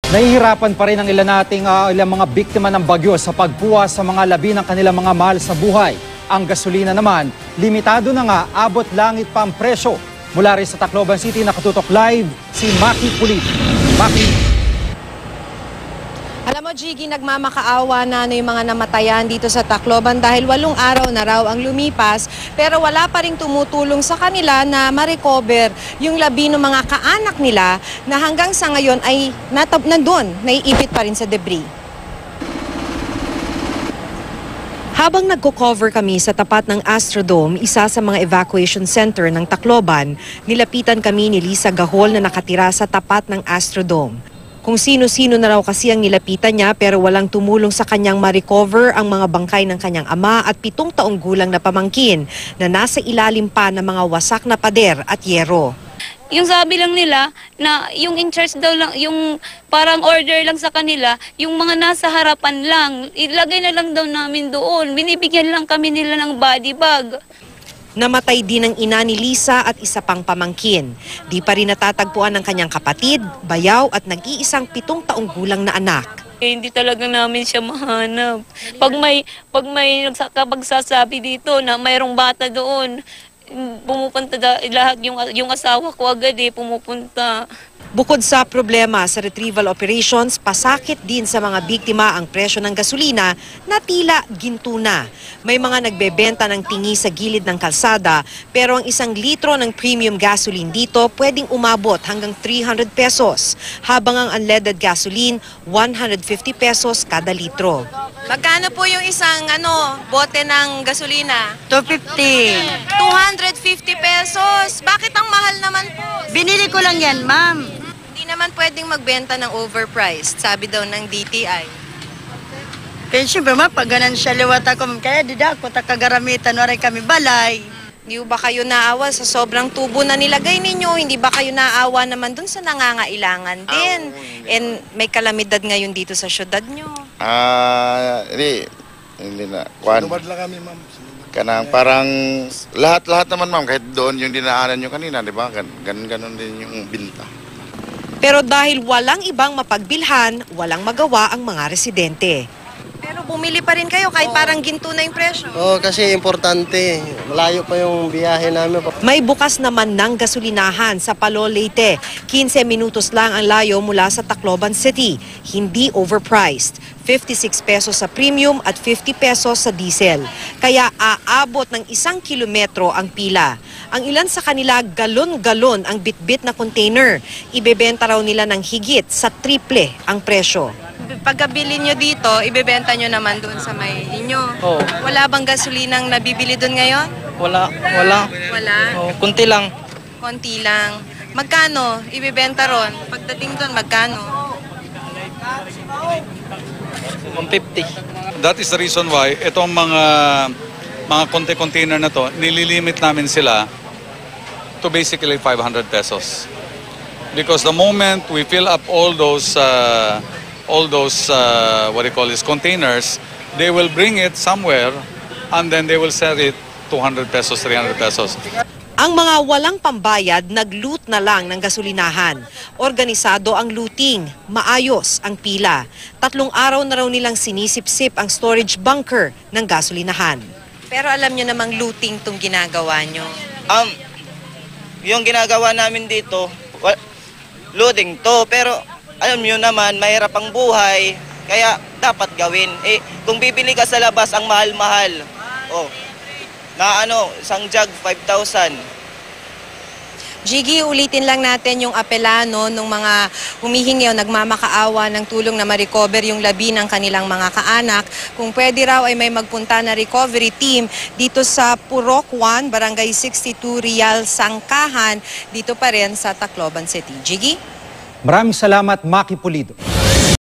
Nahihirapan pa rin ang ilang mga biktima ng bagyo sa pagkuha sa mga labi ng kanilang mga mahal sa buhay. Ang gasolina naman, limitado na nga, abot langit pa ang presyo. Mula rin sa Tacloban City, nakatutok live si Maki Pulit. Maki. Alam mo, Jiggy, nagmamakaawa na yung mga namatayan dito sa Tacloban dahil 8 araw na raw ang lumipas pero wala pa rin tumutulong sa kanila na ma-recover yung labi ng mga kaanak nila na hanggang sa ngayon ay nandun, naiipit pa rin sa debris. Habang nagko-cover kami sa tapat ng Astrodome, isa sa mga evacuation center ng Tacloban, nilapitan kami ni Lisa Gahol na nakatira sa tapat ng Astrodome. Kung sino-sino na raw kasi ang nilapitan niya pero walang tumulong sa kanyang ma-recover ang mga bangkay ng kanyang ama at 7 taong gulang na pamangkin na nasa ilalim pa ng mga wasak na pader at yero. Yung sabi lang nila na yung in charge daw lang, yung parang order lang sa kanila, yung mga nasa harapan lang, ilagay na lang daw namin doon. Binibigyan lang kami nila ng body bag. Namatay din ang ina ni Lisa at isa pang pamangkin. Di pa rin natatagpuan ng kanyang kapatid, bayaw at nag-iisang 7 taong gulang na anak. Hindi talaga namin siya mahanap. Pag may nagsasabi dito na mayroong bata doon, pumupunta lahat yung asawa ko agad pumupunta. Bukod sa problema sa retrieval operations, pasakit din sa mga biktima ang presyo ng gasolina na tila ginto na. May mga nagbebenta ng tingi sa gilid ng kalsada pero ang 1 litro ng premium gasoline dito pwedeng umabot hanggang 300 pesos habang ang unleaded gasoline 150 pesos kada litro. Magkano po yung isang bote ng gasolina? 250. 250 pesos. Bakit ang mahal naman po? Binili ko lang yan, ma'am. Hindi naman pwedeng magbenta ng overpriced, sabi daw ng DTI. Kaya siyempre, ma'am, pag ganan siya liwat ako, kaya di ako takagaramitan, waray kami balay. Hindi ba kayo naawa sa sobrang tubo na nilagay ninyo? Hindi ba kayo naawa naman dun sa nangangailangan din? And may kalamidad ngayon dito sa syudad nyo. Hindi na. Lumad lang kami, ma'am. Kanang parang lahat naman, ma'am, kahit doon yung dinaanan nyo kanina, di ba? Ganon din yung binta. Pero dahil walang ibang mapagbilhan, walang magawa ang mga residente. Pero bumili pa rin kayo kahit parang ginto na yung presyo. Oo, kasi importante. Malayo pa yung biyahe namin. May bukas naman ng gasolinahan sa Palo, Leyte. 15 minutos lang ang layo mula sa Tacloban City. Hindi overpriced. 56 pesos sa premium at 50 pesos sa diesel. Kaya aabot ng 1 kilometro ang pila. Ang ilan sa kanila galon-galon ang bitbit na container. Ibebenta raw nila ng higit sa triple ang presyo. Pagkabili nyo dito, ibebenta nyo naman doon sa may inyo. Oo. Wala bang gasolinang nabibili doon ngayon? Wala. Wala? Oh, kunti lang. Konti lang. Magkano ibebenta ron? Pagdating doon, magkano? 150. That is the reason why itong mga container na to, nililimit namin sila to basically 500 pesos. Because the moment we fill up all those containers, they will bring it somewhere and then they will sell it 200 pesos, 300 pesos. Ang mga walang pambayad, nag-loot na lang ng gasolinahan. Organisado ang looting, maayos ang pila. 3 araw na raw nilang sinisip-sip ang storage bunker ng gasolinahan. Pero alam nyo namang looting tong ginagawa nyo. Yung ginagawa namin dito, looting to, pero alam nyo naman, mahirap ang buhay, kaya dapat gawin. Kung bibili ka sa labas, ang mahal-mahal. Isang jug, 5,000. Jiggy, ulitin lang natin yung apelano ng mga humihingi o nagmamakaawa ng tulong na ma-recover yung labi ng kanilang mga kaanak. Kung pwede raw ay may magpunta na recovery team dito sa Purok 1, Barangay 62, Real, Sangkahan, dito pa rin sa Tacloban City. Jiggy? Maraming salamat, Maki Pulido.